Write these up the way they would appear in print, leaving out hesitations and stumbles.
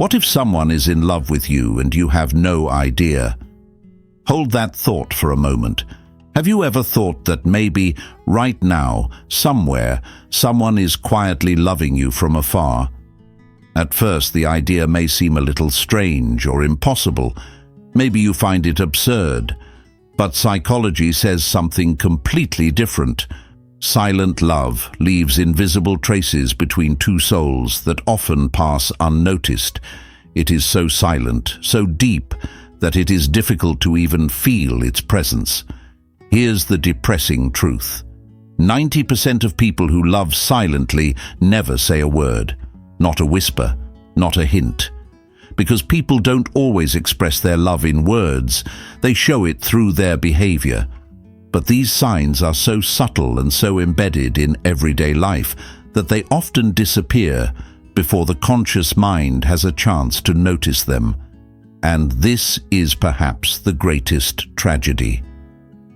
What if someone is in love with you and you have no idea? Hold that thought for a moment. Have you ever thought that maybe, right now, somewhere, someone is quietly loving you from afar? At first, the idea may seem a little strange or impossible. Maybe you find it absurd. But psychology says something completely different. Silent love leaves invisible traces between two souls that often pass unnoticed. It is so silent, so deep, that it is difficult to even feel its presence. Here's the depressing truth. 90% of people who love silently never say a word, not a whisper, not a hint. Because people don't always express their love in words, they show it through their behavior. But these signs are so subtle and so embedded in everyday life that they often disappear before the conscious mind has a chance to notice them. And this is perhaps the greatest tragedy.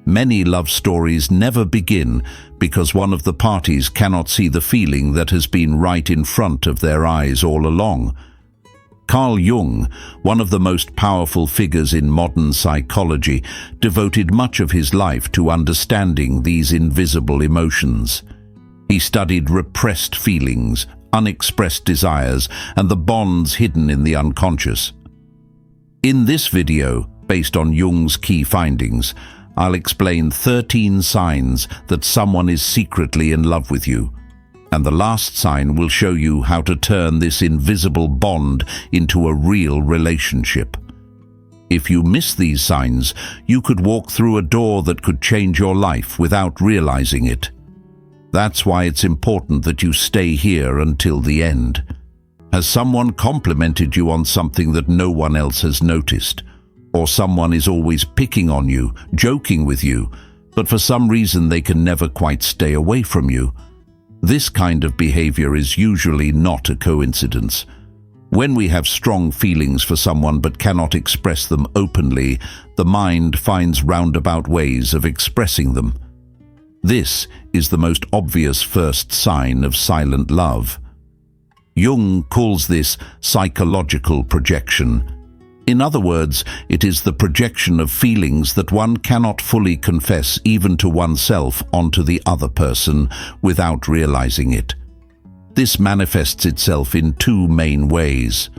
Many love stories never begin because one of the parties cannot see the feeling that has been right in front of their eyes all along. Carl Jung, one of the most powerful figures in modern psychology, devoted much of his life to understanding these invisible emotions. He studied repressed feelings, unexpressed desires, and the bonds hidden in the unconscious. In this video, based on Jung's key findings, I'll explain 13 signs that someone is secretly in love with you. And the last sign will show you how to turn this invisible bond into a real relationship. If you miss these signs, you could walk through a door that could change your life without realizing it. That's why it's important that you stay here until the end. Has someone complimented you on something that no one else has noticed? Or someone is always picking on you, joking with you, but for some reason they can never quite stay away from you? This kind of behavior is usually not a coincidence. When we have strong feelings for someone but cannot express them openly, the mind finds roundabout ways of expressing them. This is the most obvious first sign of silent love. Jung calls this psychological projection. In other words, it is the projection of feelings that one cannot fully confess even to oneself onto the other person without realizing it. This manifests itself in two main ways.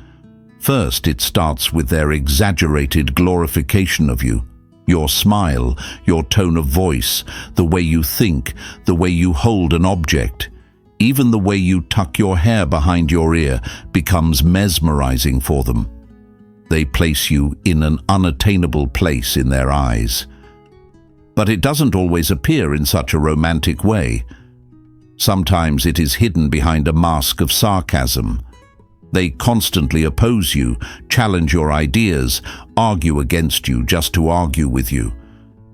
First, it starts with their exaggerated glorification of you. Your smile, your tone of voice, the way you think, the way you hold an object, even the way you tuck your hair behind your ear becomes mesmerizing for them. They place you in an unattainable place in their eyes. But it doesn't always appear in such a romantic way. Sometimes it is hidden behind a mask of sarcasm. They constantly oppose you, challenge your ideas, argue against you just to argue with you.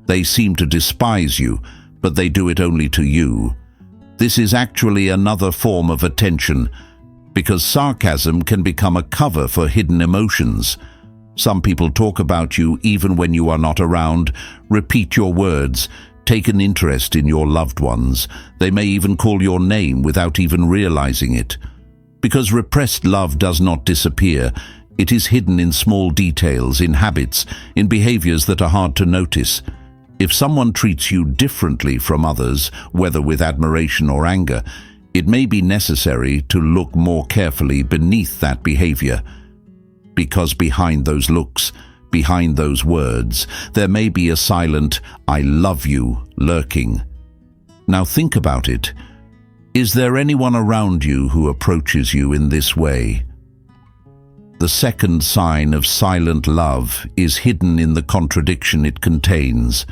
They seem to despise you, but they do it only to you. This is actually another form of attention, because sarcasm can become a cover for hidden emotions. Some people talk about you even when you are not around, repeat your words, take an interest in your loved ones. They may even call your name without even realizing it. Because repressed love does not disappear, it is hidden in small details, in habits, in behaviors that are hard to notice. If someone treats you differently from others, whether with admiration or anger, it may be necessary to look more carefully beneath that behavior. Because behind those looks, behind those words, there may be a silent "I love you" lurking. Now think about it. Is there anyone around you who approaches you in this way? The second sign of silent love is hidden in the contradiction it contains.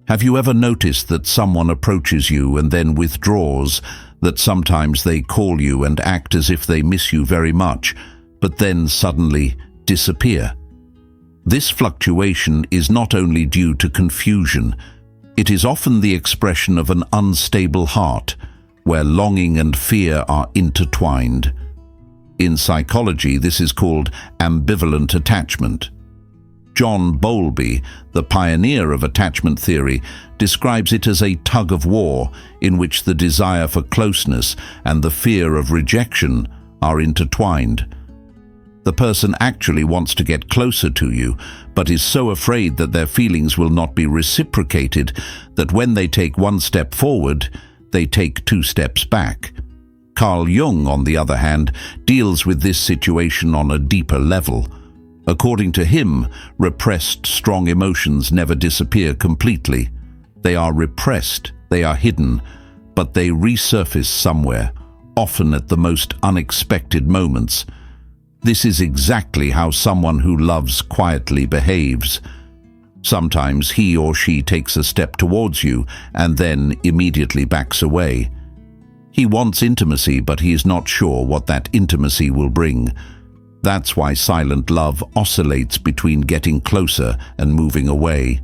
Have you ever noticed that someone approaches you and then withdraws, that sometimes they call you and act as if they miss you very much, but then suddenly disappear? This fluctuation is not only due to confusion, it is often the expression of an unstable heart, where longing and fear are intertwined. In psychology, this is called ambivalent attachment. John Bowlby, the pioneer of attachment theory, describes it as a tug-of-war in which the desire for closeness and the fear of rejection are intertwined. The person actually wants to get closer to you, but is so afraid that their feelings will not be reciprocated that when they take one step forward, they take 2 steps back. Carl Jung, on the other hand, deals with this situation on a deeper level. According to him, repressed strong emotions never disappear completely. They are repressed, they are hidden, but they resurface somewhere, often at the most unexpected moments. This is exactly how someone who loves quietly behaves. Sometimes he or she takes a step towards you and then immediately backs away. He wants intimacy, but he is not sure what that intimacy will bring. That's why silent love oscillates between getting closer and moving away.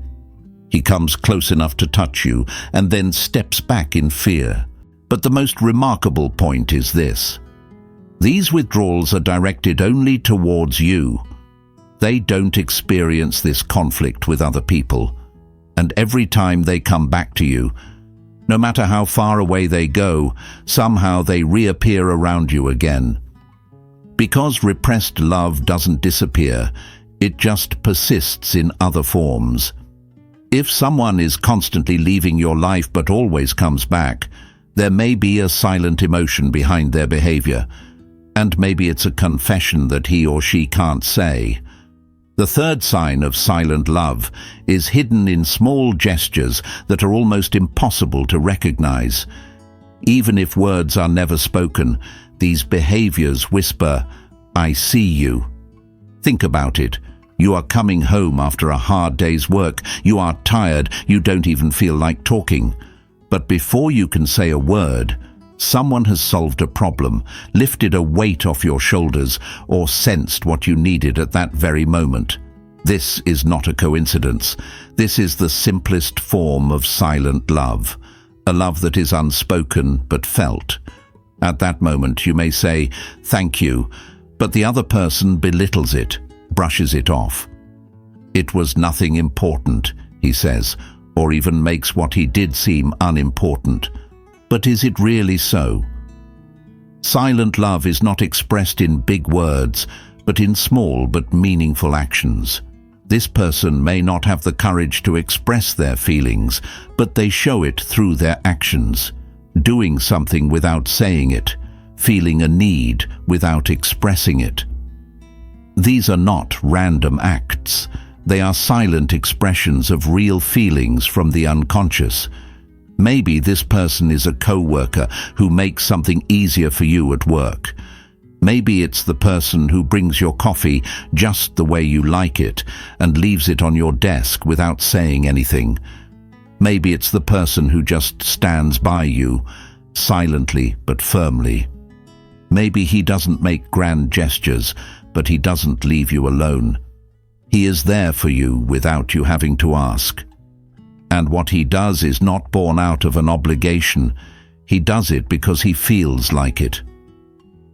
He comes close enough to touch you and then steps back in fear. But the most remarkable point is this. These withdrawals are directed only towards you. They don't experience this conflict with other people. And every time they come back to you, no matter how far away they go, somehow they reappear around you again. Because repressed love doesn't disappear, it just persists in other forms. If someone is constantly leaving your life but always comes back, there may be a silent emotion behind their behavior, and maybe it's a confession that he or she can't say. The third sign of silent love is hidden in small gestures that are almost impossible to recognize. Even if words are never spoken, these behaviors whisper, "I see you." Think about it. You are coming home after a hard day's work. You are tired. You don't even feel like talking. But before you can say a word, someone has solved a problem, lifted a weight off your shoulders, or sensed what you needed at that very moment. This is not a coincidence. This is the simplest form of silent love, a love that is unspoken but felt. At that moment you may say, "Thank you," but the other person belittles it, brushes it off. "It was nothing important," he says, or even makes what he did seem unimportant. But is it really so? Silent love is not expressed in big words, but in small but meaningful actions. This person may not have the courage to express their feelings, but they show it through their actions. Doing something without saying it, feeling a need without expressing it. These are not random acts. They are silent expressions of real feelings from the unconscious. Maybe this person is a co-worker who makes something easier for you at work. Maybe it's the person who brings your coffee just the way you like it and leaves it on your desk without saying anything. Maybe it's the person who just stands by you, silently but firmly. Maybe he doesn't make grand gestures, but he doesn't leave you alone. He is there for you without you having to ask. And what he does is not born out of an obligation. He does it because he feels like it.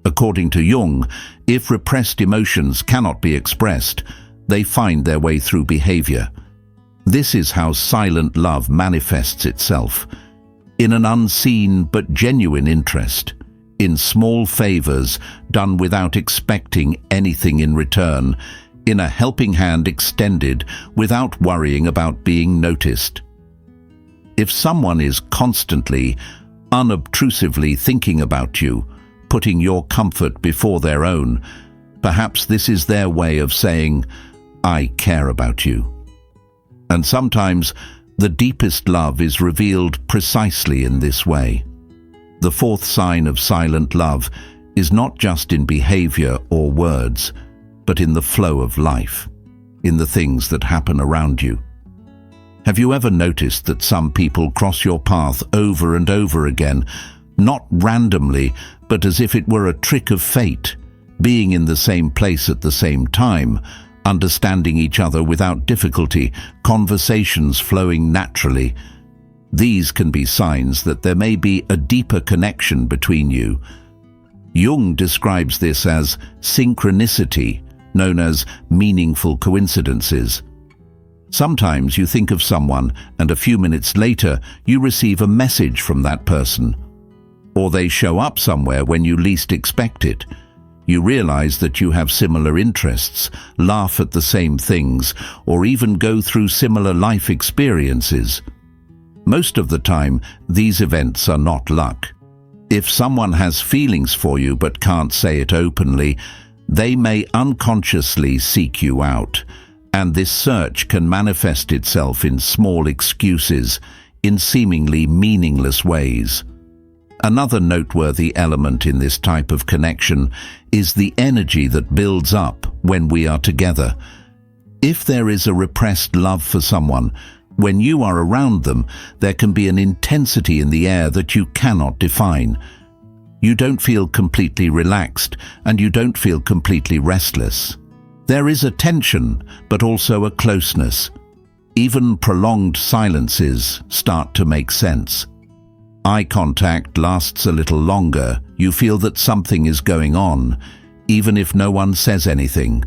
According to Jung, if repressed emotions cannot be expressed, they find their way through behavior. This is how silent love manifests itself, in an unseen but genuine interest, in small favors done without expecting anything in return, in a helping hand extended without worrying about being noticed. If someone is constantly, unobtrusively thinking about you, putting your comfort before their own, perhaps this is their way of saying, "I care about you." And sometimes the deepest love is revealed precisely in this way. The fourth sign of silent love is not just in behavior or words, but in the flow of life, in the things that happen around you. Have you ever noticed that some people cross your path over and over again, not randomly, but as if it were a trick of fate, being in the same place at the same time, understanding each other without difficulty, conversations flowing naturally? These can be signs that there may be a deeper connection between you. Jung describes this as synchronicity, known as meaningful coincidences. Sometimes you think of someone and a few minutes later you receive a message from that person, or they show up somewhere when you least expect it. You realize that you have similar interests, laugh at the same things, or even go through similar life experiences. Most of the time, these events are not luck. If someone has feelings for you but can't say it openly, they may unconsciously seek you out, and this search can manifest itself in small excuses, in seemingly meaningless ways. Another noteworthy element in this type of connection is the energy that builds up when we are together. If there is a repressed love for someone, when you are around them, there can be an intensity in the air that you cannot define. You don't feel completely relaxed, and you don't feel completely restless. There is a tension, but also a closeness. Even prolonged silences start to make sense. Eye contact lasts a little longer. You feel that something is going on, even if no one says anything.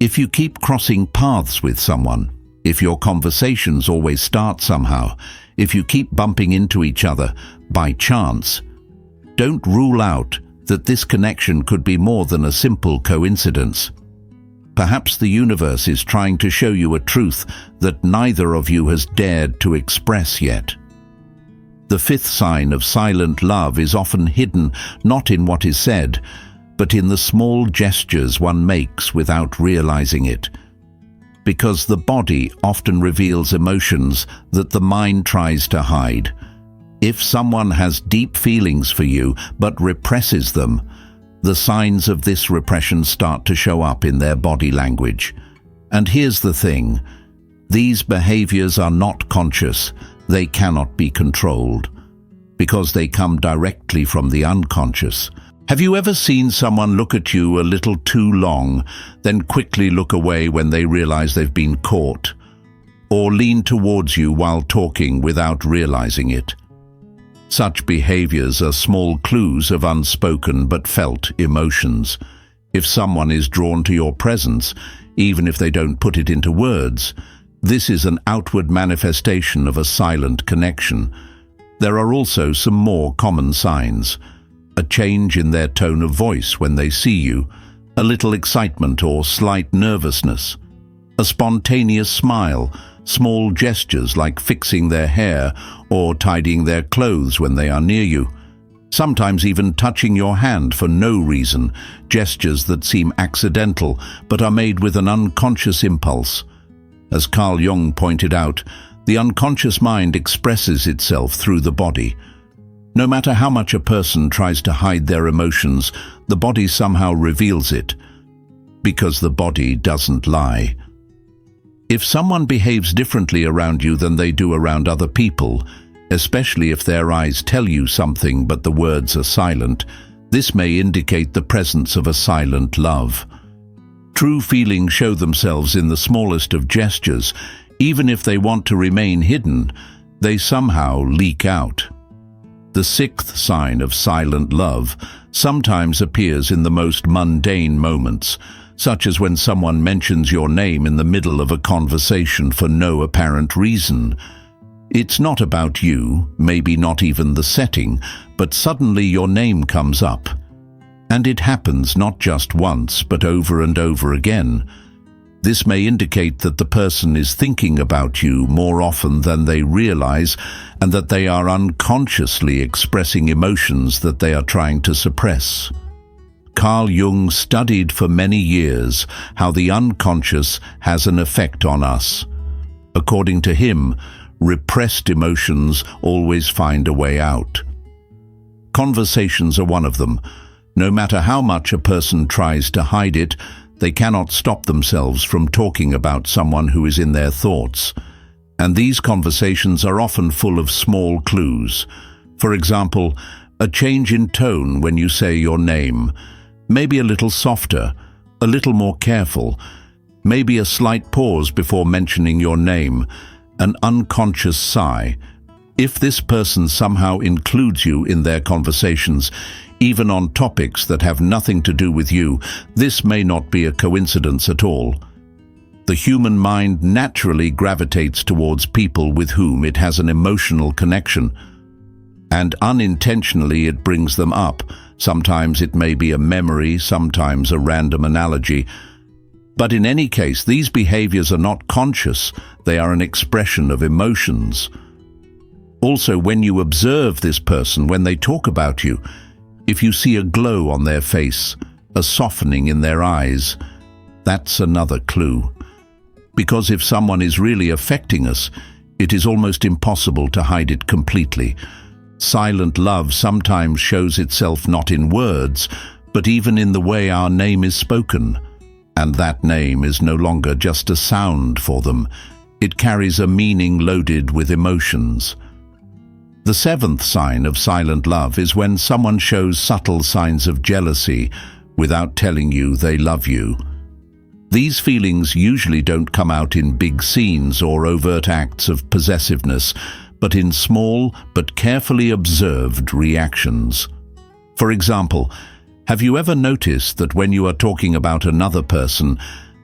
If you keep crossing paths with someone, if your conversations always start somehow, if you keep bumping into each other by chance, don't rule out that this connection could be more than a simple coincidence. Perhaps the universe is trying to show you a truth that neither of you has dared to express yet. The fifth sign of silent love is often hidden not in what is said, but in the small gestures one makes without realizing it. Because the body often reveals emotions that the mind tries to hide. If someone has deep feelings for you but represses them, the signs of this repression start to show up in their body language. And here's the thing: these behaviors are not conscious. They cannot be controlled, because they come directly from the unconscious. Have you ever seen someone look at you a little too long, then quickly look away when they realize they've been caught? Or lean towards you while talking without realizing it? Such behaviors are small clues of unspoken but felt emotions. If someone is drawn to your presence, even if they don't put it into words, this is an outward manifestation of a silent connection. There are also some more common signs. A change in their tone of voice when they see you, a little excitement or slight nervousness, a spontaneous smile, small gestures like fixing their hair or tidying their clothes when they are near you, sometimes even touching your hand for no reason, gestures that seem accidental but are made with an unconscious impulse. As Carl Jung pointed out, the unconscious mind expresses itself through the body. No matter how much a person tries to hide their emotions, the body somehow reveals it, because the body doesn't lie. If someone behaves differently around you than they do around other people, especially if their eyes tell you something but the words are silent, this may indicate the presence of a silent love. True feelings show themselves in the smallest of gestures. Even if they want to remain hidden, they somehow leak out. The sixth sign of silent love sometimes appears in the most mundane moments, such as when someone mentions your name in the middle of a conversation for no apparent reason. It's not about you, maybe not even the setting, but suddenly your name comes up. And it happens not just once, but over and over again. This may indicate that the person is thinking about you more often than they realize, and that they are unconsciously expressing emotions that they are trying to suppress. Carl Jung studied for many years how the unconscious has an effect on us. According to him, repressed emotions always find a way out. Conversations are one of them. No matter how much a person tries to hide it, they cannot stop themselves from talking about someone who is in their thoughts. And these conversations are often full of small clues. For example, a change in tone when you say your name, maybe a little softer, a little more careful, maybe a slight pause before mentioning your name, an unconscious sigh. If this person somehow includes you in their conversations, even on topics that have nothing to do with you, this may not be a coincidence at all. The human mind naturally gravitates towards people with whom it has an emotional connection. and unintentionally it brings them up. Sometimes it may be a memory, sometimes a random analogy. But in any case, these behaviors are not conscious, they are an expression of emotions. Also, when you observe this person, when they talk about you, if you see a glow on their face, a softening in their eyes, that's another clue. Because if someone is really affecting us, it is almost impossible to hide it completely. Silent love sometimes shows itself not in words, but even in the way our name is spoken. And that name is no longer just a sound for them. It carries a meaning loaded with emotions. The seventh sign of silent love is when someone shows subtle signs of jealousy without telling you they love you. These feelings usually don't come out in big scenes or overt acts of possessiveness, but in small but carefully observed reactions. For example, have you ever noticed that when you are talking about another person,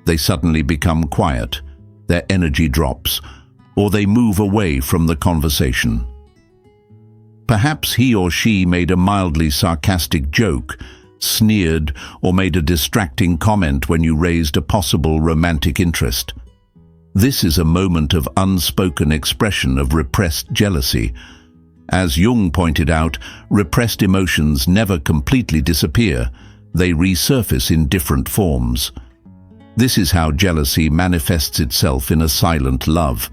they suddenly become quiet, their energy drops, or they move away from the conversation? Perhaps he or she made a mildly sarcastic joke, sneered, or made a distracting comment when you raised a possible romantic interest. This is a moment of unspoken expression of repressed jealousy. As Jung pointed out, repressed emotions never completely disappear. They resurface in different forms. This is how jealousy manifests itself in a silent love.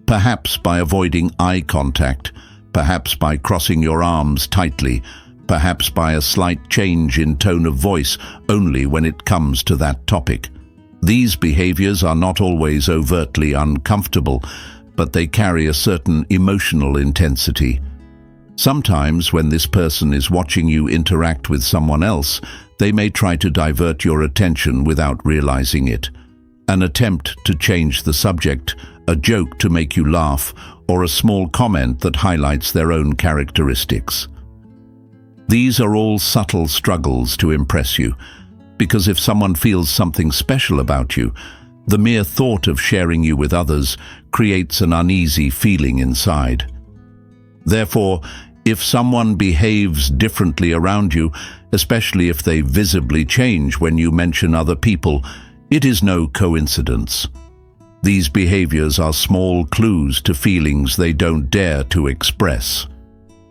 Perhaps by avoiding eye contact, perhaps by crossing your arms tightly, perhaps by a slight change in tone of voice only when it comes to that topic. These behaviors are not always overtly uncomfortable, but they carry a certain emotional intensity. Sometimes, when this person is watching you interact with someone else, they may try to divert your attention without realizing it. An attempt to change the subject, a joke to make you laugh, or a small comment that highlights their own characteristics. These are all subtle struggles to impress you, because if someone feels something special about you, the mere thought of sharing you with others creates an uneasy feeling inside. Therefore, if someone behaves differently around you, especially if they visibly change when you mention other people, it is no coincidence. These behaviors are small clues to feelings they don't dare to express.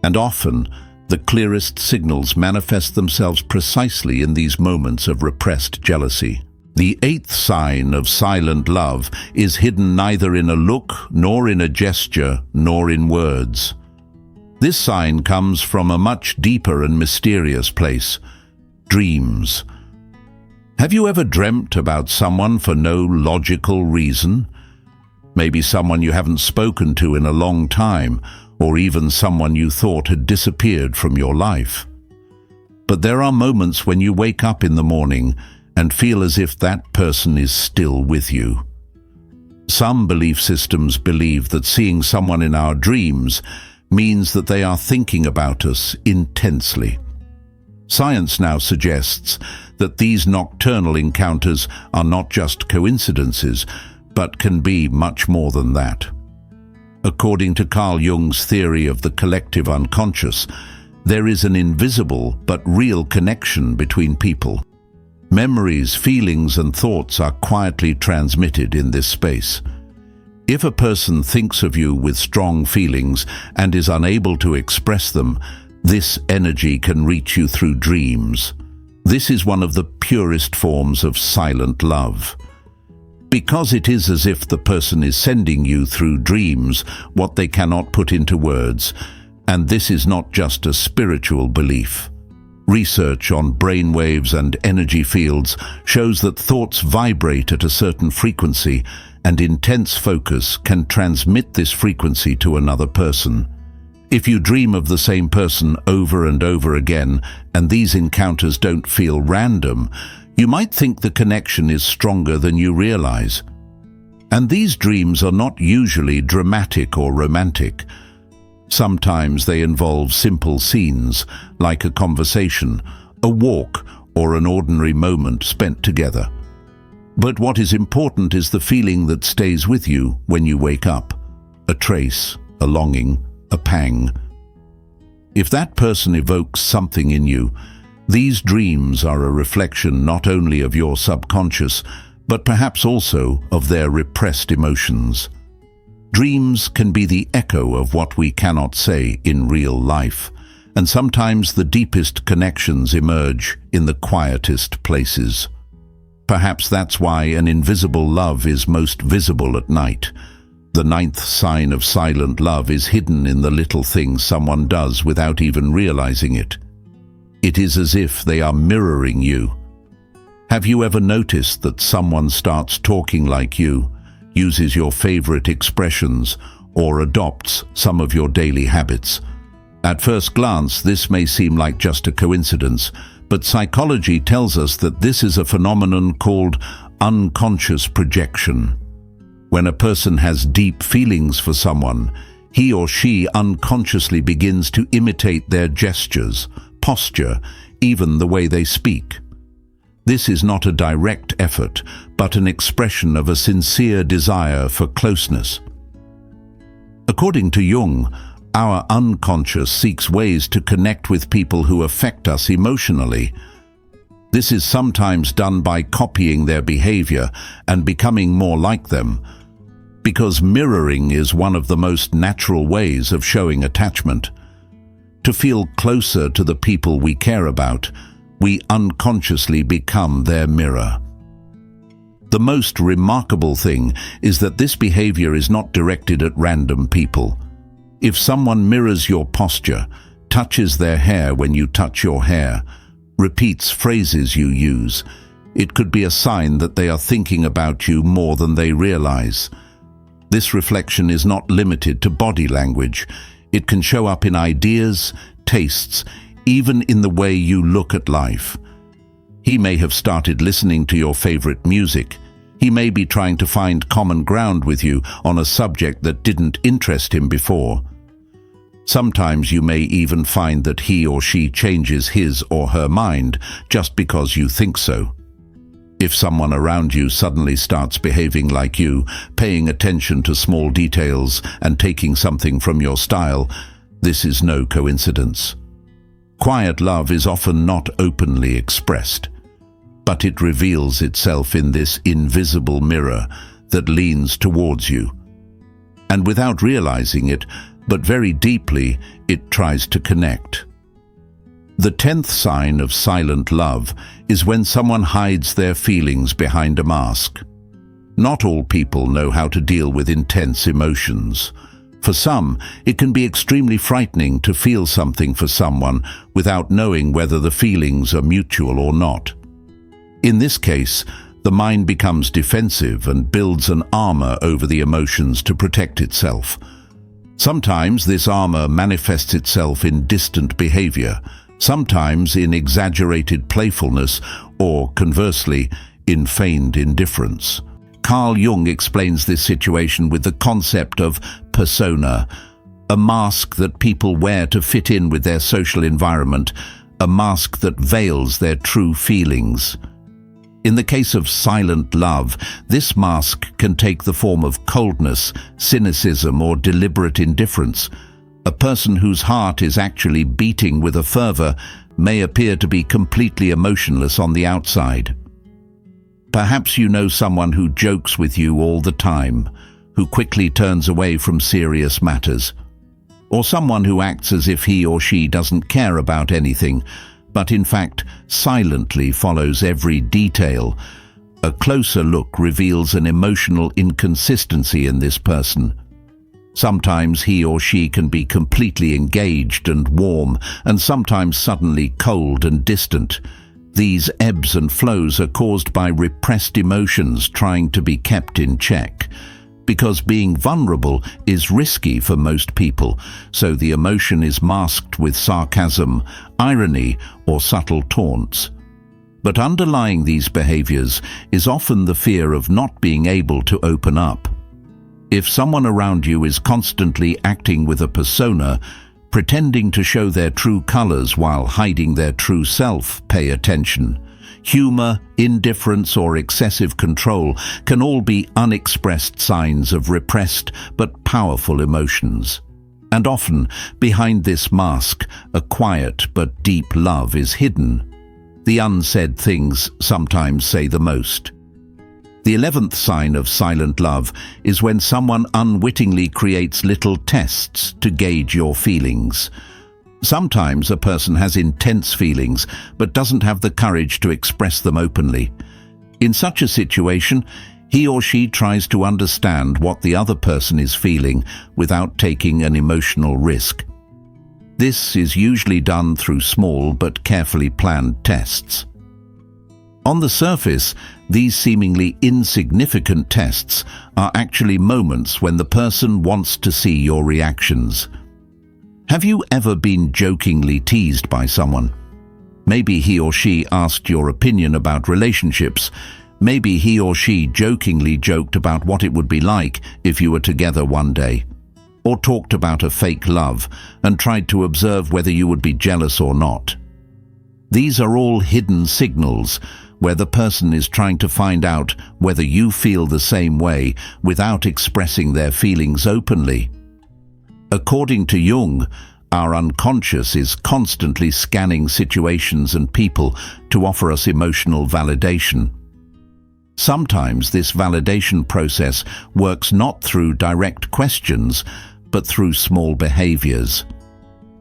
And often, the clearest signals manifest themselves precisely in these moments of repressed jealousy. The eighth sign of silent love is hidden neither in a look, nor in a gesture, nor in words. This sign comes from a much deeper and mysterious place: dreams. Have you ever dreamt about someone for no logical reason? Maybe someone you haven't spoken to in a long time, or even someone you thought had disappeared from your life. But there are moments when you wake up in the morning and feel as if that person is still with you. Some belief systems believe that seeing someone in our dreams means that they are thinking about us intensely. Science now suggests that these nocturnal encounters are not just coincidences, but can be much more than that. According to Carl Jung's theory of the collective unconscious, there is an invisible but real connection between people. Memories, feelings, and thoughts are quietly transmitted in this space. If a person thinks of you with strong feelings and is unable to express them, this energy can reach you through dreams. This is one of the purest forms of silent love. Because it is as if the person is sending you through dreams what they cannot put into words, and this is not just a spiritual belief. Research on brainwaves and energy fields shows that thoughts vibrate at a certain frequency, and intense focus can transmit this frequency to another person. If you dream of the same person over and over again, and these encounters don't feel random, you might think the connection is stronger than you realize. And these dreams are not usually dramatic or romantic. Sometimes they involve simple scenes, like a conversation, a walk, or an ordinary moment spent together. But what is important is the feeling that stays with you when you wake up. A trace, a longing, a pang. If that person evokes something in you, these dreams are a reflection not only of your subconscious, but perhaps also of their repressed emotions. Dreams can be the echo of what we cannot say in real life, and sometimes the deepest connections emerge in the quietest places. Perhaps that's why an invisible love is most visible at night. The ninth sign of silent love is hidden in the little things someone does without even realizing it. It is as if they are mirroring you. Have you ever noticed that someone starts talking like you, uses your favorite expressions, or adopts some of your daily habits? At first glance, this may seem like just a coincidence, but psychology tells us that this is a phenomenon called unconscious projection. When a person has deep feelings for someone, he or she unconsciously begins to imitate their gestures, posture, even the way they speak. This is not a direct effort, but an expression of a sincere desire for closeness. According to Jung, our unconscious seeks ways to connect with people who affect us emotionally. This is sometimes done by copying their behavior and becoming more like them, because mirroring is one of the most natural ways of showing attachment. To feel closer to the people we care about, we unconsciously become their mirror. The most remarkable thing is that this behavior is not directed at random people. If someone mirrors your posture, touches their hair when you touch your hair, repeats phrases you use, it could be a sign that they are thinking about you more than they realize. This reflection is not limited to body language. It can show up in ideas, tastes, even in the way you look at life. He may have started listening to your favorite music. He may be trying to find common ground with you on a subject that didn't interest him before. Sometimes you may even find that he or she changes his or her mind just because you think so. If someone around you suddenly starts behaving like you, paying attention to small details and taking something from your style, this is no coincidence. Quiet love is often not openly expressed, but it reveals itself in this invisible mirror that leans towards you. And without realizing it, but very deeply, it tries to connect. The 10th sign of silent love is when someone hides their feelings behind a mask. Not all people know how to deal with intense emotions. For some, it can be extremely frightening to feel something for someone without knowing whether the feelings are mutual or not. In this case, the mind becomes defensive and builds an armor over the emotions to protect itself. Sometimes this armor manifests itself in distant behavior, sometimes in exaggerated playfulness, or conversely, in feigned indifference. Carl Jung explains this situation with the concept of persona, a mask that people wear to fit in with their social environment, a mask that veils their true feelings. In the case of silent love, this mask can take the form of coldness, cynicism, or deliberate indifference. A person whose heart is actually beating with a fervor may appear to be completely emotionless on the outside. Perhaps you know someone who jokes with you all the time, who quickly turns away from serious matters, or someone who acts as if he or she doesn't care about anything, but in fact silently follows every detail. A closer look reveals an emotional inconsistency in this person. Sometimes he or she can be completely engaged and warm, and sometimes suddenly cold and distant. These ebbs and flows are caused by repressed emotions trying to be kept in check. Because being vulnerable is risky for most people, so the emotion is masked with sarcasm, irony, or subtle taunts. But underlying these behaviors is often the fear of not being able to open up. If someone around you is constantly acting with a persona, pretending to show their true colors while hiding their true self, pay attention. Humor, indifference, or excessive control can all be unexpressed signs of repressed but powerful emotions. And often, behind this mask, a quiet but deep love is hidden. The unsaid things sometimes say the most. The 11th sign of silent love is when someone unwittingly creates little tests to gauge your feelings. Sometimes a person has intense feelings but doesn't have the courage to express them openly. In such a situation, he or she tries to understand what the other person is feeling without taking an emotional risk. This is usually done through small but carefully planned tests. On the surface, these seemingly insignificant tests are actually moments when the person wants to see your reactions. Have you ever been jokingly teased by someone? Maybe he or she asked your opinion about relationships. Maybe he or she jokingly joked about what it would be like if you were together one day, or talked about a fake love and tried to observe whether you would be jealous or not. These are all hidden signals where the person is trying to find out whether you feel the same way without expressing their feelings openly. According to Jung, our unconscious is constantly scanning situations and people to offer us emotional validation. Sometimes this validation process works not through direct questions, but through small behaviors.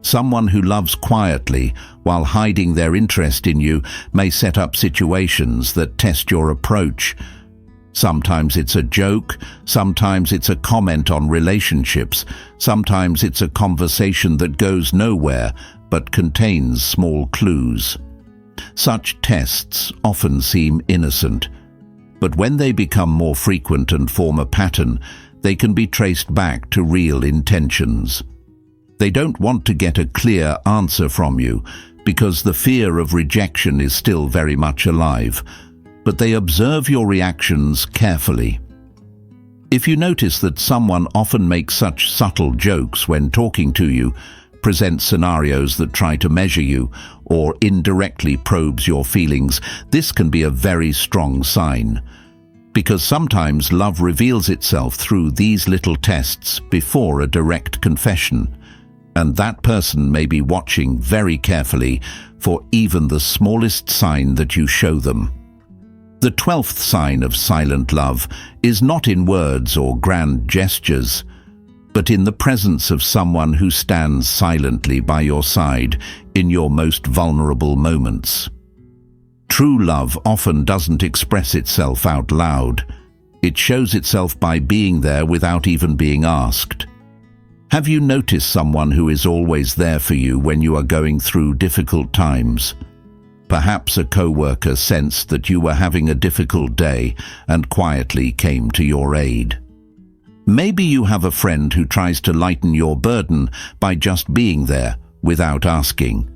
Someone who loves quietly while hiding their interest in you may set up situations that test your approach. Sometimes it's a joke, sometimes it's a comment on relationships, sometimes it's a conversation that goes nowhere but contains small clues. Such tests often seem innocent, but when they become more frequent and form a pattern, they can be traced back to real intentions. They don't want to get a clear answer from you because the fear of rejection is still very much alive, but they observe your reactions carefully. If you notice that someone often makes such subtle jokes when talking to you, presents scenarios that try to measure you, or indirectly probes your feelings, this can be a very strong sign. Because sometimes love reveals itself through these little tests before a direct confession, and that person may be watching very carefully for even the smallest sign that you show them. The 12th sign of silent love is not in words or grand gestures, but in the presence of someone who stands silently by your side in your most vulnerable moments. True love often doesn't express itself out loud. It shows itself by being there without even being asked. Have you noticed someone who is always there for you when you are going through difficult times? Perhaps a co-worker sensed that you were having a difficult day and quietly came to your aid. Maybe you have a friend who tries to lighten your burden by just being there without asking.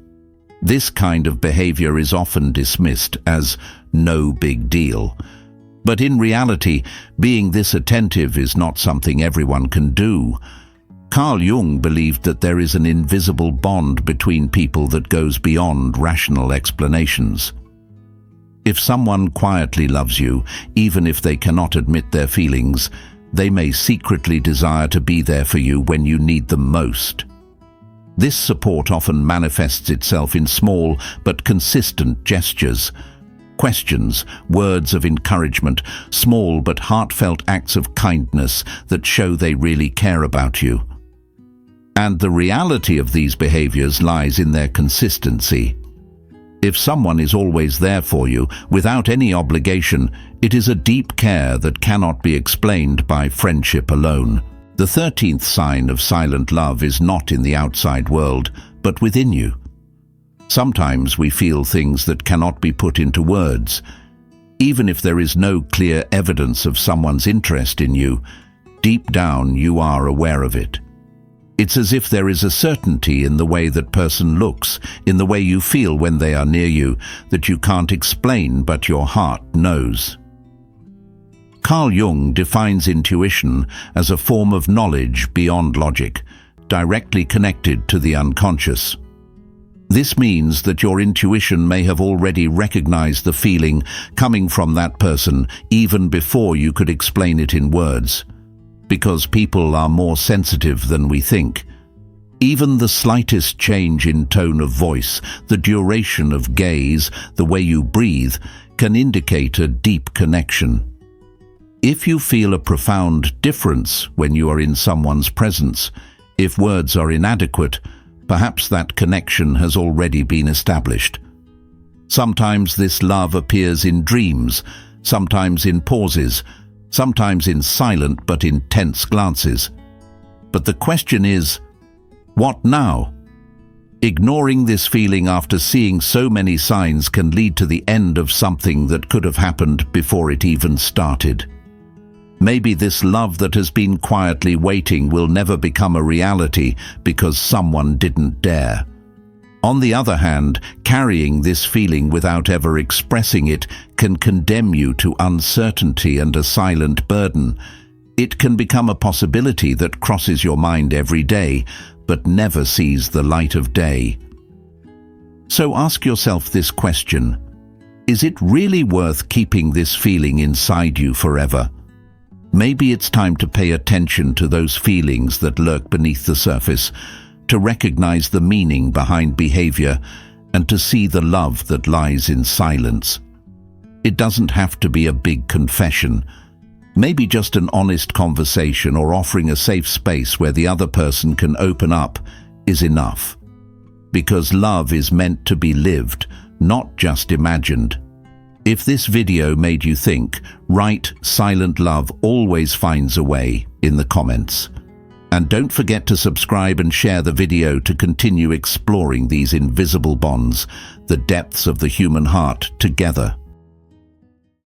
This kind of behavior is often dismissed as no big deal. But in reality, being this attentive is not something everyone can do. Carl Jung believed that there is an invisible bond between people that goes beyond rational explanations. If someone quietly loves you, even if they cannot admit their feelings, they may secretly desire to be there for you when you need them most. This support often manifests itself in small but consistent gestures. Questions, words of encouragement, small but heartfelt acts of kindness that show they really care about you. And the reality of these behaviors lies in their consistency. If someone is always there for you, without any obligation, it is a deep care that cannot be explained by friendship alone. The 13th sign of silent love is not in the outside world, but within you. Sometimes we feel things that cannot be put into words. Even if there is no clear evidence of someone's interest in you, deep down you are aware of it. It's as if there is a certainty in the way that person looks, in the way you feel when they are near you, that you can't explain but your heart knows. Carl Jung defines intuition as a form of knowledge beyond logic, directly connected to the unconscious. This means that your intuition may have already recognized the feeling coming from that person even before you could explain it in words. Because people are more sensitive than we think. Even the slightest change in tone of voice, the duration of gaze, the way you breathe, can indicate a deep connection. If you feel a profound difference when you are in someone's presence, if words are inadequate, perhaps that connection has already been established. Sometimes this love appears in dreams, sometimes in pauses, sometimes in silent but intense glances. But the question is, what now? Ignoring this feeling after seeing so many signs can lead to the end of something that could have happened before it even started. Maybe this love that has been quietly waiting will never become a reality because someone didn't dare. On the other hand, carrying this feeling without ever expressing it can condemn you to uncertainty and a silent burden. It can become a possibility that crosses your mind every day, but never sees the light of day. So ask yourself this question: is it really worth keeping this feeling inside you forever? Maybe it's time to pay attention to those feelings that lurk beneath the surface, to recognize the meaning behind behavior, and to see the love that lies in silence. It doesn't have to be a big confession. Maybe just an honest conversation or offering a safe space where the other person can open up is enough. Because love is meant to be lived, not just imagined. If this video made you think, write "Silent love always finds a way" in the comments. And don't forget to subscribe and share the video to continue exploring these invisible bonds, the depths of the human heart, together.